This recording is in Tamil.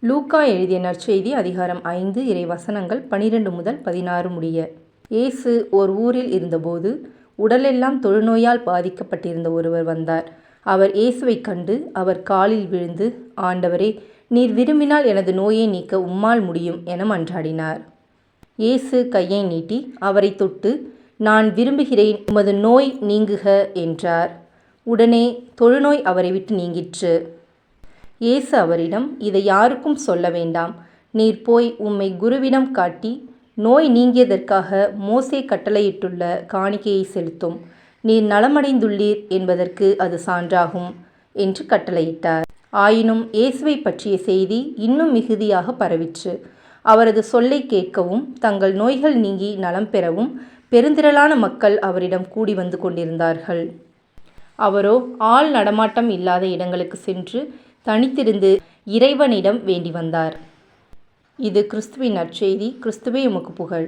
லூக்கா எழுதிய நற்செய்தி அதிகாரம் 5 இறைவசனங்கள் 12 முதல் 16 முடிய. இயேசு ஓர் ஊரில் இருந்தபோது உடலெல்லாம் தொழுநோயால் பாதிக்கப்பட்டிருந்த ஒருவர் வந்தார். அவர் இயேசுவைக் கண்டு அவர் காலில் விழுந்து, ஆண்டவரே, நீர் விரும்பினால் எனது நோயை நீக்க உம்மால் முடியும் என மன்றாடினார். இயேசு கையை நீட்டி அவரைத் தொட்டு, நான் விரும்புகிறேன், உமது நோய் நீங்குக என்றார். உடனே தொழுநோய் அவரை விட்டு நீங்கிற்று. இயேசு அவரிடம், இதை யாருக்கும் சொல்ல வேண்டாம். நீர் போய் உம்மை குருவிடம் காட்டி நோய் நீங்கியதற்காக மோசே கட்டளையிட்டுள்ள காணிக்கையை செலுத்தும். நீர் நலமடைந்துள்ளீர் என்பதற்கு அது சான்றாகும் என்று கட்டளையிட்டார். ஆயினும் இயேசுவை பற்றிய செய்தி இன்னும் மிகுதியாக பரவிற்று. அவரது சொல்லை கேட்கவும் தங்கள் நோய்கள் நீங்கி நலம் பெறவும் பெருந்திரளான மக்கள் அவரிடம் கூடி வந்து கொண்டிருந்தார்கள். அவரோ ஆள் நடமாட்டம் இல்லாத இடங்களுக்கு சென்று தனித்திருந்து இறைவனிடம் வேண்டி வந்தார். இது கிறிஸ்துவின் நற்செய்தி. கிறிஸ்துவே உமக்கு புகழ்.